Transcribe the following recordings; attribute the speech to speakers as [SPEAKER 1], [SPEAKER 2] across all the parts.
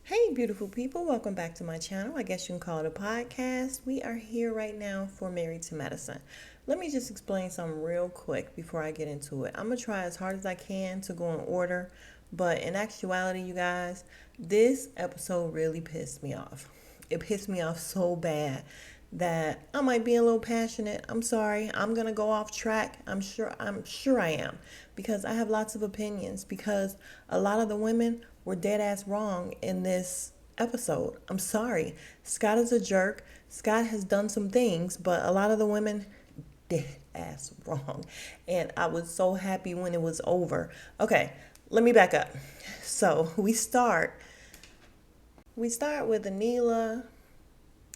[SPEAKER 1] Hey, beautiful people, welcome back to my channel. I guess you can call it a podcast. We are here right now for Married to Medicine. Let me just explain something real quick before I get into it. I'm going to try as hard as I can to go in order, but in actuality, you guys, this episode really pissed me off. It pissed me off so bad that I might be a little passionate. I'm sorry. I'm going to go off track. I'm sure I am, because I have lots of opinions, because a lot of the women were dead ass wrong in this episode. I'm sorry. Scott is a jerk. Scott has done some things, but a lot of the women dead ass wrong. And I was so happy when it was over. Okay, let me back up. So we start with Anila,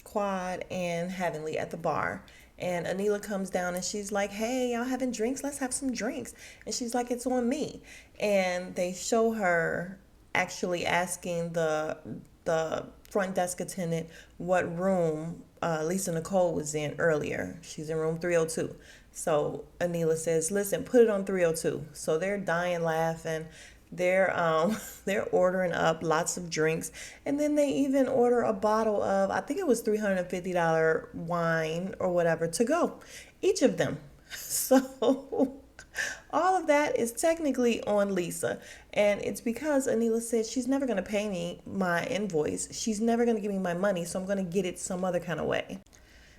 [SPEAKER 1] Quad, and Heavenly at the bar. And Anila comes down and she's like, hey, y'all having drinks? Let's have some drinks. And she's like, it's on me. And they show her actually asking the front desk attendant what room Lisa Nicole was in earlier. She's in room 302. So Anila says, listen, put it on 302. So they're dying laughing. They're ordering up lots of drinks, and then they even order a bottle of, I think it was $350 wine or whatever to go, each of them. So all of that is technically on Lisa, and it's because Anila said she's never going to pay me my invoice. She's never going to give me my money, so I'm going to get it some other kind of way.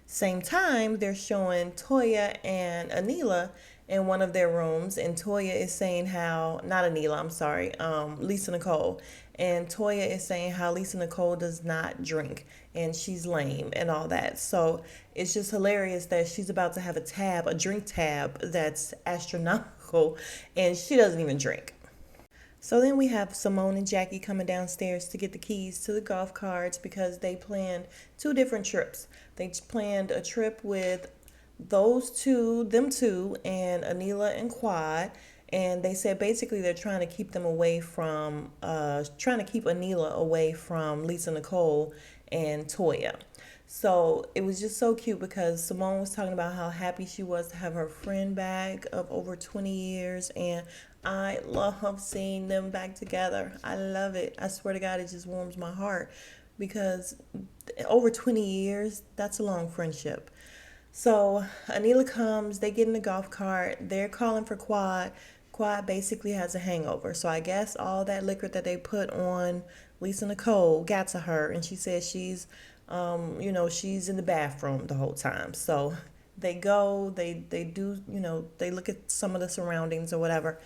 [SPEAKER 1] Same time, they're showing Toya and Anila in one of their rooms, and Toya is saying how, not Anila, I'm sorry, Lisa Nicole, and Toya is saying how Lisa Nicole does not drink and she's lame and all that. So it's just hilarious that she's about to have a drink tab that's astronomical, and she doesn't even drink. So then we have Simone and Jackie coming downstairs to get the keys to the golf carts because they planned two different trips. They planned a trip with them two, and Anila and Quad. And they said basically they're trying to keep Anila away from Lisa Nicole and Toya. So it was just so cute because Simone was talking about how happy she was to have her friend back of over 20 years. And I love seeing them back together. I love it. I swear to God, it just warms my heart because over 20 years, that's a long friendship. So Anila comes, they get in the golf cart, they're calling for Quad. Quad basically has a hangover. So I guess all that liquor that they put on Lisa Nicole got to her, and she says she's in the bathroom the whole time. So they go, they do, they look at some of the surroundings or whatever,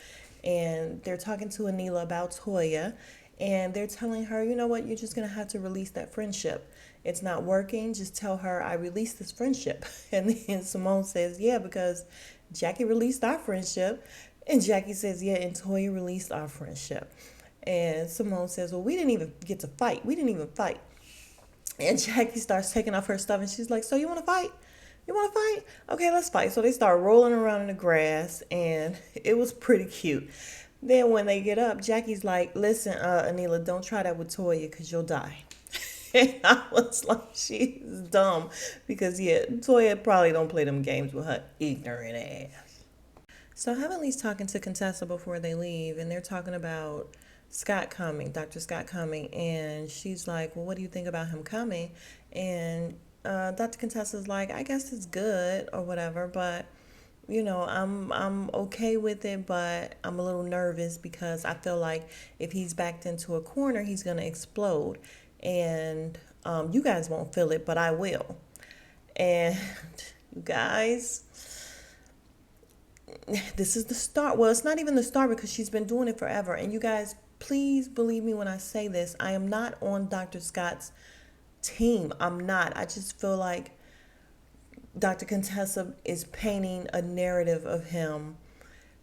[SPEAKER 1] and they're talking to Anila about Toya, and they're telling her, you know what, you're just going to have to release that friendship. It's not working. Just tell her I released this friendship. And then Simone says, yeah, because Jackie released our friendship. And Jackie says, yeah, and Toya released our friendship. And Simone says, well, we didn't even get to fight. We didn't even fight. And Jackie starts taking off her stuff, and she's like, so you want to fight? You want to fight? Okay, let's fight. So they start rolling around in the grass, and it was pretty cute. Then when they get up, Jackie's like, listen, Anila, don't try that with Toya because you'll die. And I was like, she's dumb. Because, yeah, Toya probably don't play them games with her ignorant ass. So Heavenly's talking to Contessa before they leave, and they're talking about Scott coming, Dr. Scott coming. And she's like, well, what do you think about him coming? And Dr. Contessa's like, I guess it's good or whatever, but I'm okay with it, but I'm a little nervous because I feel like if he's backed into a corner, he's gonna explode, and you guys won't feel it, but I will. And you guys, this is the start. Well, it's not even the start because she's been doing it forever. And you guys, please believe me when I say this. I am not on Dr. Scott's team. I'm not. I just feel like Dr. Contessa is painting a narrative of him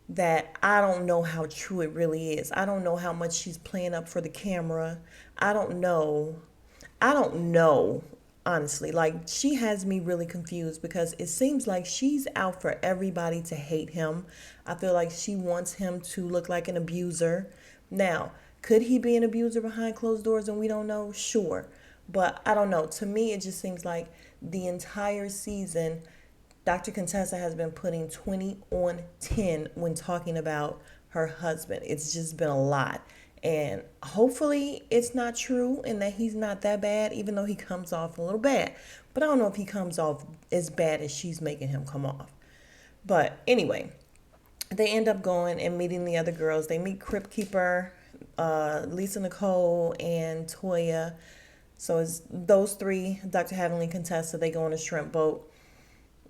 [SPEAKER 1] that I don't know how true it really is. I don't know how much she's playing up for the camera. I don't know. Honestly. Like, she has me really confused because it seems like she's out for everybody to hate him. I feel like she wants him to look like an abuser. Now, could he be an abuser behind closed doors and we don't know? Sure. But I don't know. To me, it just seems like the entire season, Dr. Contessa has been putting 20 on 10 when talking about her husband. It's just been a lot. And hopefully it's not true and that he's not that bad, even though he comes off a little bad. But I don't know if he comes off as bad as she's making him come off. But anyway, they end up going and meeting the other girls. They meet Crypt Keeper, Lisa Nicole, and Toya. So it's those three, Dr. Heavenly, Contessa, they go on a shrimp boat.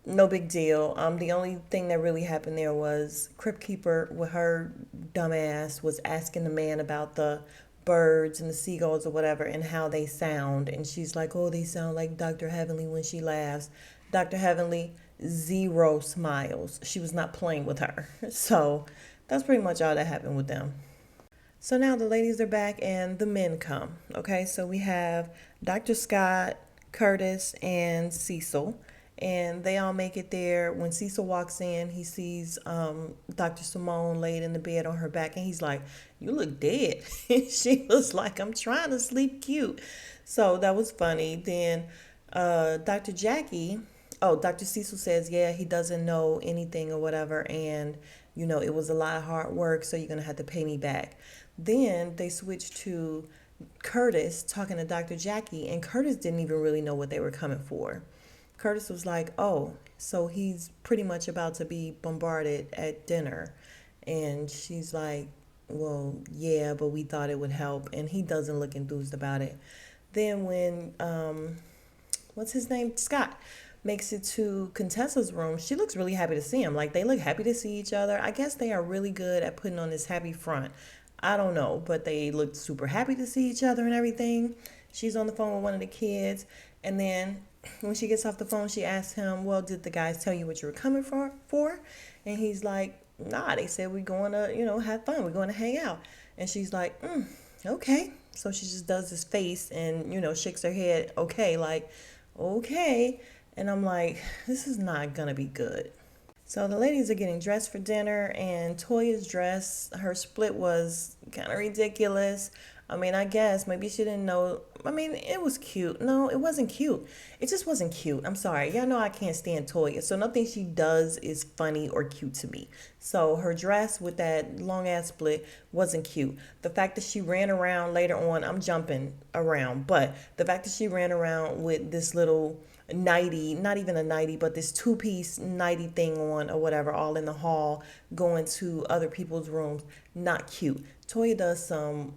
[SPEAKER 1] No big deal. The only thing that really happened there was Crypt Keeper with her dumbass was asking the man about the birds and the seagulls or whatever and how they sound. And she's like, oh, they sound like Dr. Heavenly when she laughs. Dr. Heavenly, zero smiles. She was not playing with her. So that's pretty much all that happened with them. So now the ladies are back and the men come. Okay, so we have Dr. Scott, Curtis, and Cecil. And they all make it there. When Cecil walks in, he sees Dr. Simone laid in the bed on her back. And he's like, you look dead. She was like, I'm trying to sleep cute. So that was funny. Then Dr. Cecil says, yeah, he doesn't know anything or whatever. And, it was a lot of hard work. So you're going to have to pay me back. Then they switched to Curtis talking to Dr. Jackie. And Curtis didn't even really know what they were coming for. Curtis was like, oh, so he's pretty much about to be bombarded at dinner. And she's like, well, yeah, but we thought it would help. And he doesn't look enthused about it. Then when, what's his name? Scott makes it to Contessa's room, she looks really happy to see him. Like, they look happy to see each other. I guess they are really good at putting on this happy front. I don't know, but they look super happy to see each other and everything. She's on the phone with one of the kids. And then when she gets off the phone, she asks him, well, did the guys tell you what you were coming for? And he's like, nah, they said we're going to, have fun. We're going to hang out. And she's like, okay. So she just does this face and, shakes her head, okay, like, okay. And I'm like, this is not going to be good. So the ladies are getting dressed for dinner, and Toya's dress, her split was kind of ridiculous. I mean, I guess maybe she didn't know. I mean, it was cute. No, it wasn't cute. It just wasn't cute. I'm sorry. Y'all know I can't stand Toya. So nothing she does is funny or cute to me. So her dress with that long ass split wasn't cute. The fact that she ran around later on, I'm jumping around, but the fact that she ran around with this little nightie, not even a nightie, but this two-piece nightie thing on or whatever, all in the hall, going to other people's rooms, not cute. Toya does some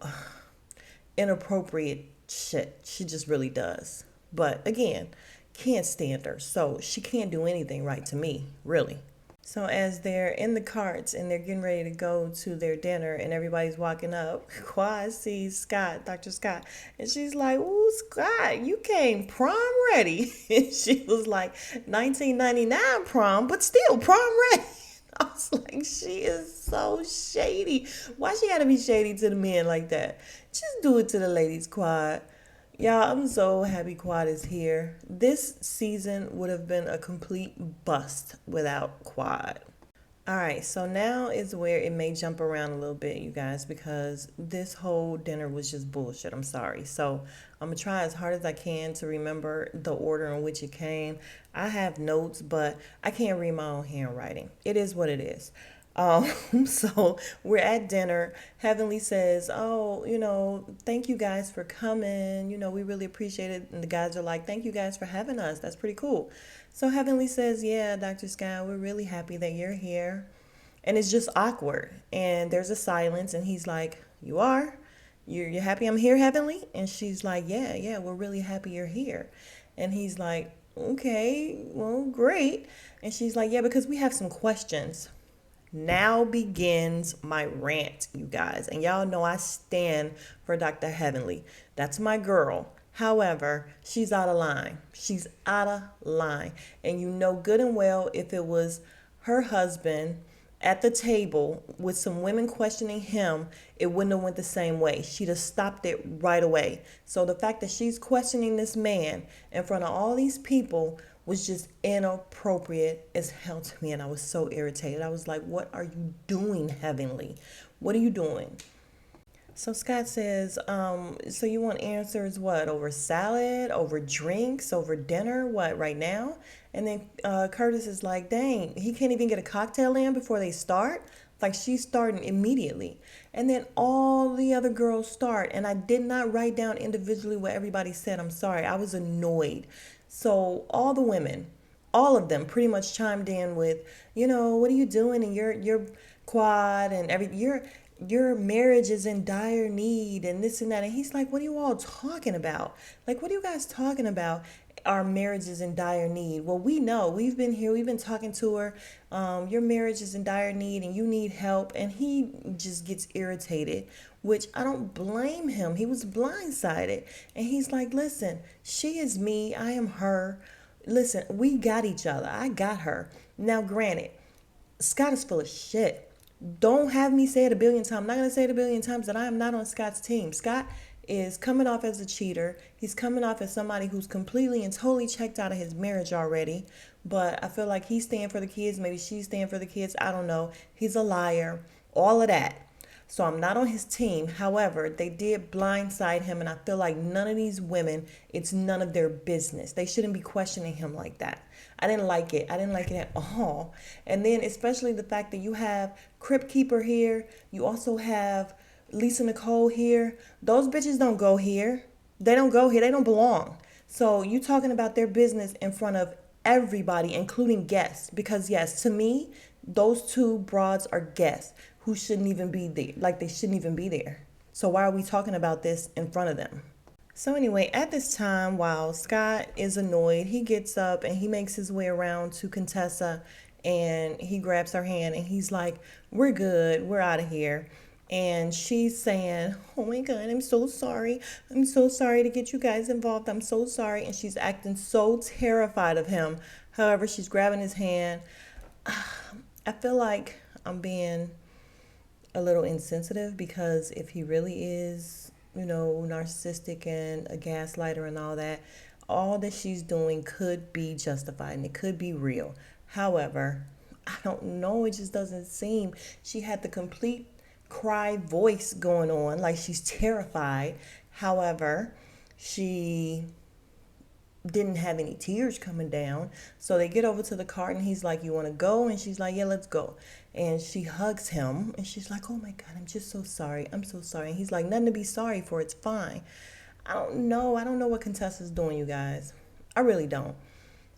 [SPEAKER 1] inappropriate shit. She just really does. But again, can't stand her. So she can't do anything right to me, really. So as they're in the carts and they're getting ready to go to their dinner and everybody's walking up, Quad sees Scott, Dr. Scott, and she's like, ooh, Scott, you came prom ready. And she was like, 1999 prom, but still prom ready. I was like, she is so shady. Why she gotta be shady to the men like that? Just do it to the ladies, Quad. Y'all, I'm so happy Quad is here. This season would have been a complete bust without Quad. All right, so now is where it may jump around a little bit, you guys, because this whole dinner was just bullshit. I'm sorry. So I'm going to try as hard as I can to remember the order in which it came. I have notes, but I can't read my own handwriting. It is what it is. So we're at dinner. Heavenly says, oh, thank you guys for coming. We really appreciate it. And the guys are like, thank you guys for having us. That's pretty cool. So Heavenly says, yeah, Dr. Scott, we're really happy that you're here. And it's just awkward. And there's a silence. And he's like, you are? You're happy I'm here, Heavenly? And she's like, yeah, we're really happy you're here. And he's like, okay, well, great. And she's like, yeah, because we have some questions. Now begins my rant, you guys. And y'all know I stand for Dr. Heavenly. That's my girl. However, she's out of line. She's out of line. And you know good and well if it was her husband at the table with some women questioning him, it wouldn't have went the same way. She'd have stopped it right away. So the fact that she's questioning this man in front of all these people was just inappropriate as hell to me. And I was so irritated. I was like, what are you doing, Heavenly? What are you doing? So Scott says, so you want answers, what, over salad, over drinks, over dinner, what, right now? And then Curtis is like, dang, he can't even get a cocktail in before they start? Like she's starting immediately. And then all the other girls start. And I did not write down individually what everybody said. I'm sorry. I was annoyed. So all the women, all of them pretty much chimed in with, what are you doing? And your quad and your marriage is in dire need and this and that. And he's like, what are you all talking about? Like, what are you guys talking about? Our marriage is in dire need. Well, we know. We've been here. We've been talking to her. Your marriage is in dire need and you need help. And he just gets irritated, which I don't blame him. He was blindsided. And he's like, listen, she is me. I am her. Listen, we got each other. I got her. Now, granted, Scott is full of shit. Don't have me say it a billion times. I'm not going to say it a billion times that I am not on Scott's team. Scott is coming off as a cheater. He's coming off as somebody who's completely and totally checked out of his marriage already. But I feel like he's staying for the kids. Maybe she's staying for the kids. I don't know. He's a liar. All of that. So I'm not on his team. However, they did blindside him. And I feel like none of these women, it's none of their business. They shouldn't be questioning him like that. I didn't like it. I didn't like it at all. And then especially the fact that you have Crypt Keeper here. You also have Lisa Nicole here. Those bitches don't go here. They don't go here. They don't belong. So you talking about their business in front of everybody, including guests. Because yes, to me, those two broads are guests who shouldn't even be there. Like they shouldn't even be there. So why are we talking about this in front of them? So anyway, at this time, while Scott is annoyed, he gets up and he makes his way around to Contessa and he grabs her hand and he's like, we're good. We're out of here. And she's saying, oh my God, I'm so sorry. I'm so sorry to get you guys involved. I'm so sorry. And she's acting so terrified of him. However, she's grabbing his hand. I feel like I'm being a little insensitive because if he really is, narcissistic and a gaslighter and all that she's doing could be justified and it could be real. However, I don't know. It just doesn't seem. She had the complete cry voice going on, like she's terrified. However, she didn't have any tears coming down. So they get over to the cart and he's like, you want to go? And she's like, yeah, let's go. And she hugs him and she's like, oh my God, I'm just so sorry. I'm so sorry. And he's like, nothing to be sorry for. It's fine. I don't know what Contessa's doing, you guys. I really don't.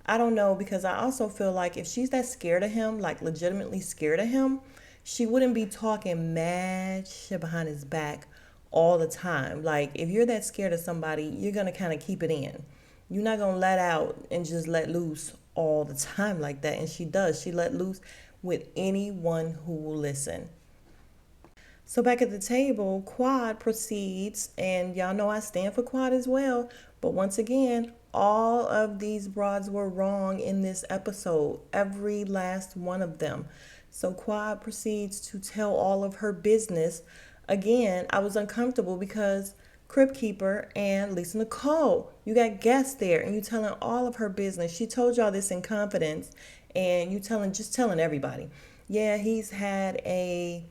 [SPEAKER 1] I don't know, because I also feel like if she's that scared of him, like legitimately scared of him, she wouldn't be talking mad shit behind his back all the time. Like if you're that scared of somebody, you're going to kind of keep it in. You're not going to let out and just let loose all the time like that. And she does. She let loose with anyone who will listen. So back at the table, Quad proceeds, and y'all know I stand for Quad as well. But once again, all of these broads were wrong in this episode. Every last one of them. So Quad proceeds to tell all of her business. Again, I was uncomfortable because Crypt Keeper and Lisa Nicole, you got guests there and you telling all of her business. She told y'all this in confidence and you just telling everybody. Yeah, he's had a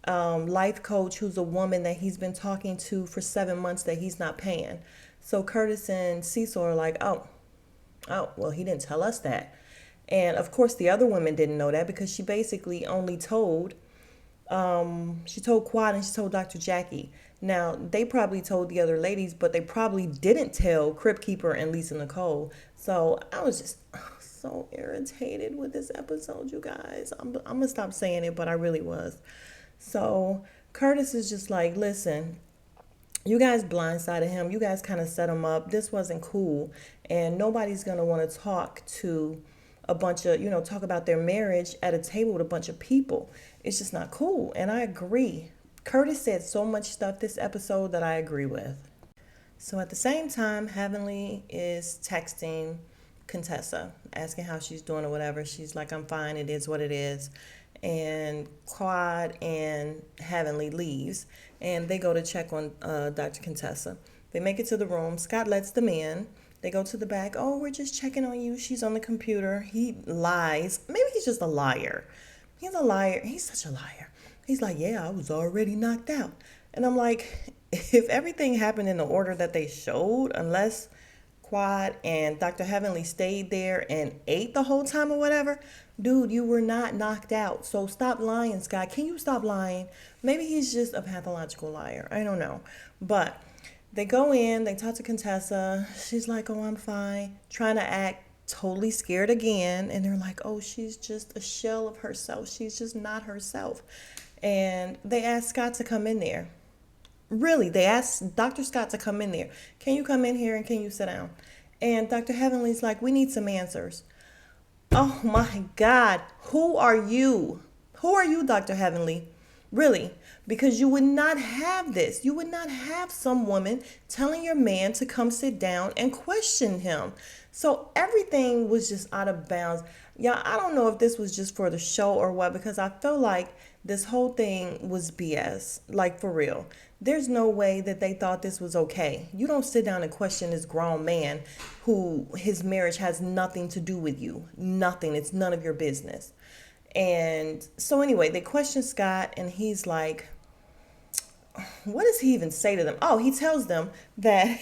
[SPEAKER 1] life coach who's a woman that he's been talking to for 7 months that he's not paying. So Curtis and Cecil are like, oh, well, he didn't tell us that. And of course, the other women didn't know that because she basically only told, she told Quad and she told Dr. Jackie. Now, they probably told the other ladies, but they probably didn't tell Crypt Keeper and Lisa Nicole. So I was just so irritated with this episode, you guys. I'm going to stop saying it, but I really was. So Curtis is just like, listen, you guys blindsided him. You guys kind of set him up. This wasn't cool. And nobody's going to want to talk to a bunch of, talk about their marriage at a table with a bunch of people. It's just not cool. And I agree. Curtis said so much stuff this episode that I agree with. So at the same time, Heavenly is texting Contessa, asking how she's doing or whatever. She's like, I'm fine. It is what it is. And Quad and Heavenly leaves. And they go to check on Dr. Contessa. They make it to the room. Scott lets them in. They go to the back. Oh, we're just checking on you. She's on the computer. He lies. Maybe he's just a liar. He's a liar. He's such a liar. He's like, yeah, I was already knocked out. And I'm like, if everything happened in the order that they showed, unless quad and Dr. Heavenly stayed there and ate the whole time or whatever, dude, you were not knocked out. So stop lying, Scott. Can you stop lying? Maybe he's just a pathological liar. I don't know. But they go in, they talk to Contessa. She's like, oh, I'm fine. Trying to act totally scared again. And they're like, oh, she's just a shell of herself. She's just not herself. And they asked Scott to come in there. Really, they asked Dr. Scott to come in there. Can you come in here and can you sit down? And Dr. Heavenly's like, we need some answers. Oh my God. Who are you? Who are you, Dr. Heavenly? Really? Because you would not have this. You would not have some woman telling your man to come sit down and question him. So everything was just out of bounds. Yeah, I don't know if this was just for the show or what, because I feel like this whole thing was BS, like for real. There's no way that they thought this was okay. You don't sit down and question this grown man who his marriage has nothing to do with you. Nothing. It's none of your business. And so anyway, they question Scott and he's like, what does he even say to them? Oh, he tells them that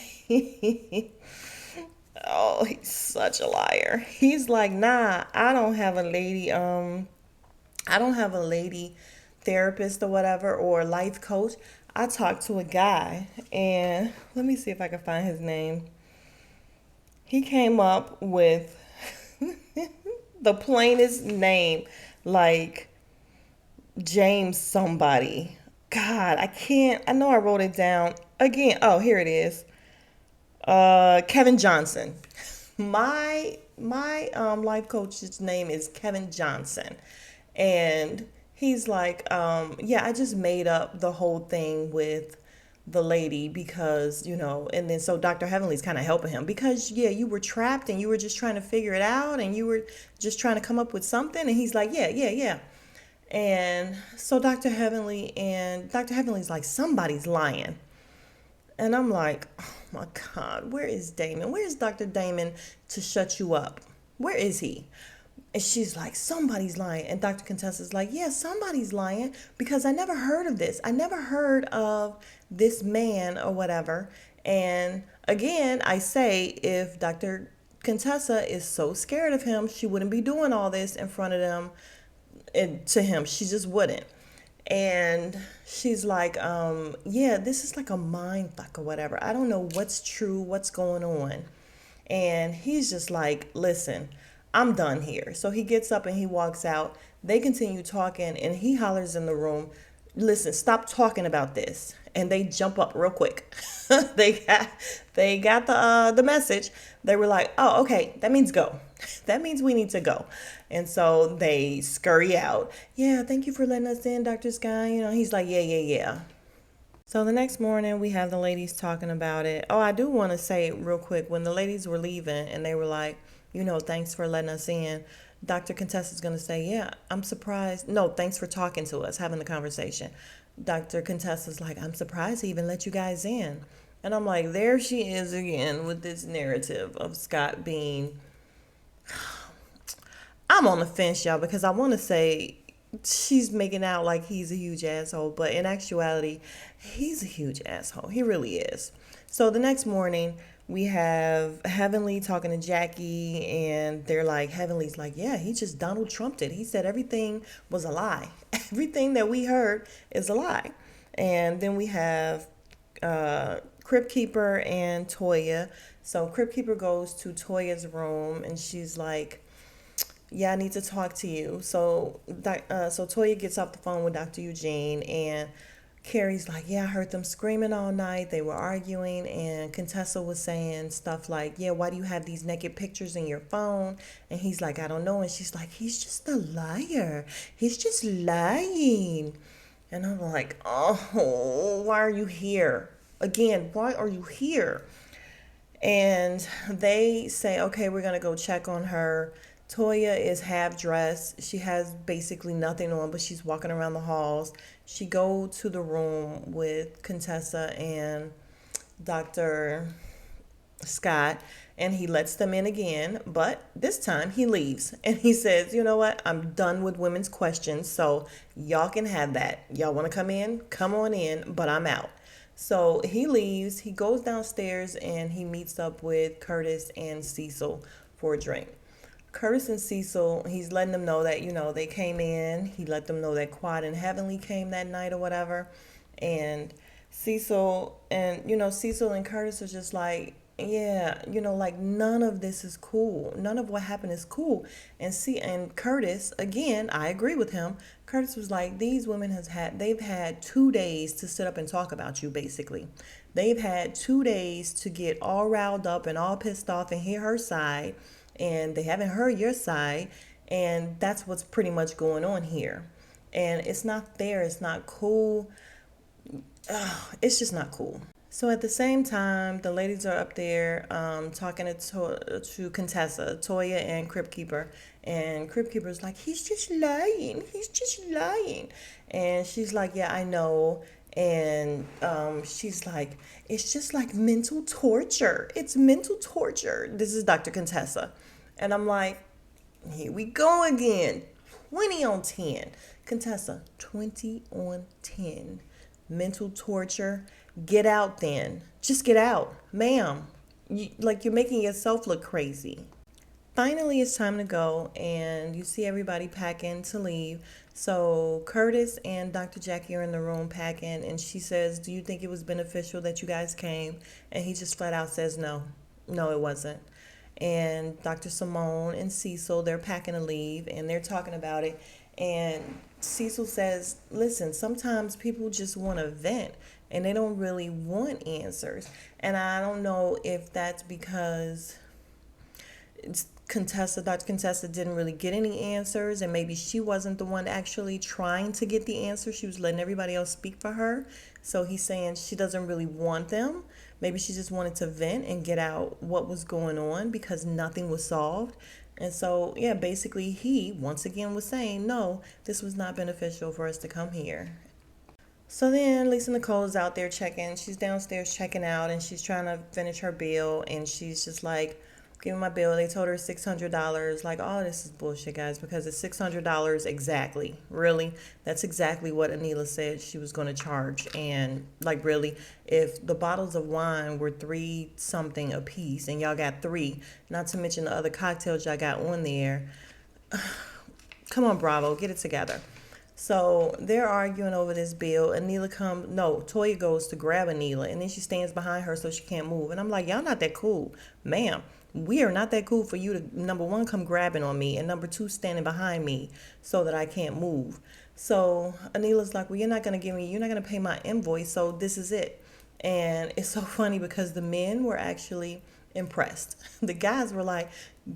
[SPEAKER 1] oh, he's such a liar. He's like, nah, I don't have a lady therapist or whatever or life coach. I talked to a guy, and let me see if I can find his name. He came up with the plainest name, like James somebody. God, I know I wrote it down. Again, oh, here it is. Kevin Johnson. My life coach's name is Kevin Johnson. And he's like, yeah, I just made up the whole thing with the lady because, and then so Dr. Heavenly's kind of helping him because, yeah, you were trapped and you were just trying to figure it out and you were just trying to come up with something. And he's like, yeah. And so Dr. Heavenly's like, somebody's lying. And I'm like, oh my God, where is Damon? Where is Dr. Damon to shut you up? Where is he? And she's like, somebody's lying. And Dr. Contessa's like, yeah, somebody's lying because I never heard of this. I never heard of this man or whatever. And again, I say, if Dr. Contessa is so scared of him, she wouldn't be doing all this in front of them and to him. She just wouldn't. And she's like, yeah, this is like a mind fuck or whatever. I don't know what's true, what's going on. And he's just like, listen, I'm done here. So he gets up and he walks out. They continue talking and he hollers in the room, listen, stop talking about this. And they jump up real quick. they got the message. They were like, oh, okay, that means go. That means we need to go. And so they scurry out. Yeah, thank you for letting us in, Dr. Sky. He's like, yeah. So the next morning we have the ladies talking about it. Oh, I do want to say real quick, when the ladies were leaving and they were like, thanks for letting us in, Dr. Contessa's going to say, yeah, I'm surprised. No, thanks for talking to us, having the conversation. Dr. Contessa's like, I'm surprised he even let you guys in. And I'm like, there she is again with this narrative of Scott being... I'm on the fence, y'all, because I want to say she's making out like he's a huge asshole, but in actuality, he's a huge asshole. He really is. So the next morning, we have Heavenly talking to Jackie, and they're like, Heavenly's like, yeah, he just Donald Trumped it. He said everything was a lie. Everything that we heard is a lie. And then we have Crypt Keeper and Toya. So Crypt Keeper goes to Toya's room, and she's like, yeah, I need to talk to you. So Toya gets off the phone with Dr. Eugene, and Carrie's like, yeah, I heard them screaming all night. They were arguing, and Contessa was saying stuff like, yeah, why do you have these naked pictures in your phone? And he's like, I don't know. And she's like, he's just a liar. He's just lying. And I'm like, oh, why are you here? Again, why are you here? And they say, okay, we're going to go check on her. Toya is half dressed. She has basically nothing on, but she's walking around the halls. She go to the room with Contessa and Dr. Scott, and he lets them in again, but this time he leaves. And he says, you know what? I'm done with women's questions, so y'all can have that. Y'all want to come in? Come on in, but I'm out. So he leaves, he goes downstairs, and he meets up with Curtis and Cecil for a drink. Curtis and Cecil, he's letting them know that, they came in. He let them know that Quad and Heavenly came that night or whatever. And Cecil and Curtis are just like, yeah, like none of this is cool. None of what happened is cool. And Curtis, again, I agree with him. Curtis was like, these women they've had 2 days to sit up and talk about you, basically. They've had 2 days to get all riled up and all pissed off and hear her side, and they haven't heard your side, and that's what's pretty much going on here. And it's not fair. It's not cool. It's just not cool. So at the same time, the ladies are up there talking to Contessa, Toya, and Crypt Keeper. And Crypt Keeper's like, he's just lying. He's just lying. And she's like, yeah, I know. And she's like, it's just like mental torture. It's mental torture. This is Dr. Contessa. And I'm like, here we go again. 20 on 10. Contessa, 20 on 10. Mental torture. Get out then. Just get out. Ma'am, you're making yourself look crazy. Finally, it's time to go, and you see everybody packing to leave. So Curtis and Dr. Jackie are in the room packing, and she says, do you think it was beneficial that you guys came? And he just flat out says no. No, it wasn't. And Dr. Simone and Cecil, they're packing to leave, and they're talking about it. And Cecil says, listen, sometimes people just want to vent, and they don't really want answers. And I don't know if that's because Dr. Contessa didn't really get any answers, and maybe she wasn't the one actually trying to get the answer. She was letting everybody else speak for her. So he's saying she doesn't really want them. Maybe she just wanted to vent and get out what was going on because nothing was solved. And so, yeah, basically he, once again, was saying, no, this was not beneficial for us to come here. So then Lisa Nicole is out there checking. She's downstairs checking out, and she's trying to finish her bill, and she's just like, give me my bill. They told her $600. Like, oh, this is bullshit, guys, because it's $600 exactly. Really? That's exactly what Anila said she was going to charge. And, like, really, if the bottles of wine were $3 something a piece and y'all got 3, not to mention the other cocktails y'all got on there, come on, Bravo, get it together. So they're arguing over this bill. Toya goes to grab Anila, and then she stands behind her so she can't move. And I'm like, y'all not that cool. Ma'am, we are not that cool for you to, number one, come grabbing on me, and number two, standing behind me so that I can't move. So Anila's like, well, you're not going to pay my invoice, so this is it. And it's so funny because the men were actually impressed. The guys were like,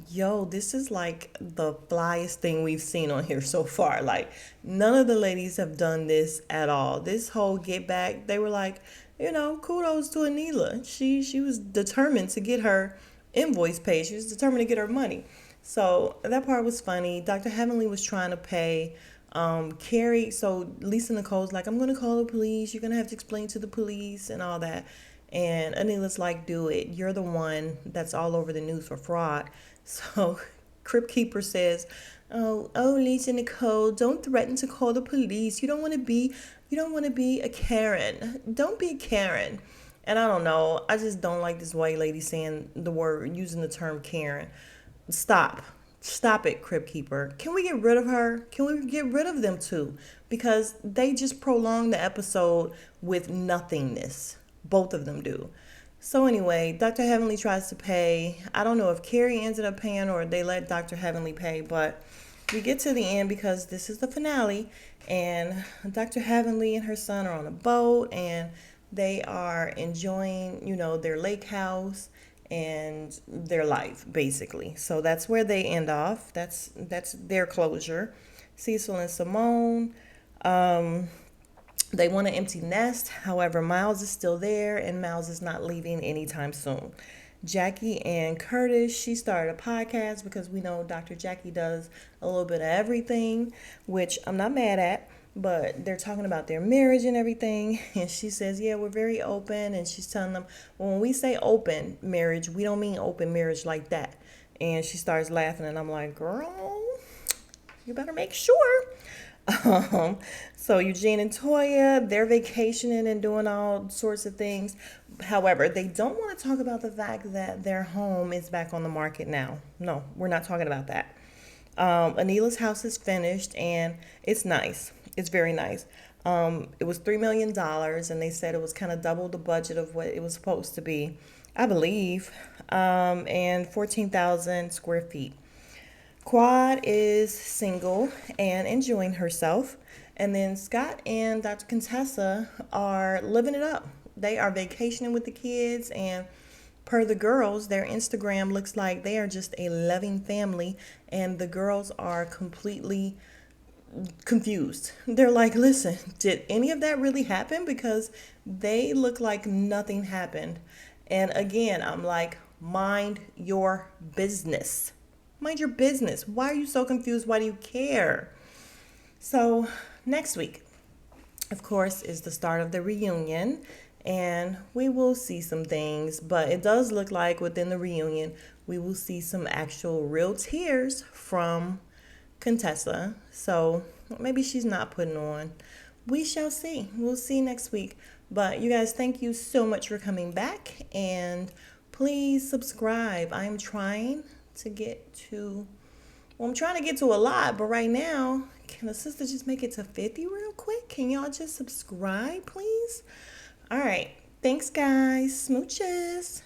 [SPEAKER 1] yo, this is like the flyest thing we've seen on here so far. Like, none of the ladies have done this at all. This whole get back, they were like, kudos to Anila. She was determined to get her invoice paid. She was determined to get her money. So that part was funny. Dr. Heavenly was trying to pay Carrie. So Lisa Nicole's like, I'm going to call the police. You're going to have to explain to the police and all that. And Anila's like, do it. You're the one that's all over the news for fraud. So Crypt Keeper says, oh, Lisa Nicole, don't threaten to call the police. You don't want to be a Karen. Don't be a Karen. And I don't know. I just don't like this white lady saying using the term Karen. Stop it, Crypt Keeper. Can we get rid of her? Can we get rid of them too? Because they just prolong the episode with nothingness. Both of them do. So anyway, Dr. Heavenly tries to pay. I don't know if Carrie ended up paying or they let Dr. Heavenly pay, but we get to the end because this is the finale, and Dr. Heavenly and her son are on a boat, and they are enjoying, their lake house and their life, basically. So that's where they end off. That's their closure. Cecil and Simone, they want an empty nest. However, Miles is still there, and Miles is not leaving anytime soon. Jackie and Curtis, she started a podcast because we know Dr. Jackie does a little bit of everything, which I'm not mad at, but they're talking about their marriage and everything. And she says, yeah, we're very open. And she's telling them, well, when we say open marriage, we don't mean open marriage like that. And she starts laughing, and I'm like, girl, you better make sure. Um, so Eugene and Toya, they're vacationing and doing all sorts of things. However, they don't want to talk about the fact that their home is back on the market now. No, we're not talking about that. Anila's house is finished and it's nice. It's very nice. It was $3 million, and they said it was kind of double the budget of what it was supposed to be, I believe, and 14,000 square feet. Quad is single and enjoying herself. And then Scott and Dr. Contessa are living it up. They are vacationing with the kids, and per the girls, their Instagram looks like they are just a loving family, and the girls are completely confused. They're like, listen, did any of that really happen? Because they look like nothing happened. And again, I'm like, mind your business. Mind your business. Why are you so confused? Why do you care? So, next week, of course, is the start of the reunion, and we will see some things, but it does look like within the reunion, we will see some actual real tears from Contessa. So, maybe she's not putting on. We shall see. We'll see next week. But you guys, thank you so much for coming back, and please subscribe. I'm trying to get to, well, I'm trying to get to a lot, but right now, can the sister just make it to 50 real quick? Can y'all just subscribe, please? All right. Thanks, guys. Smooches.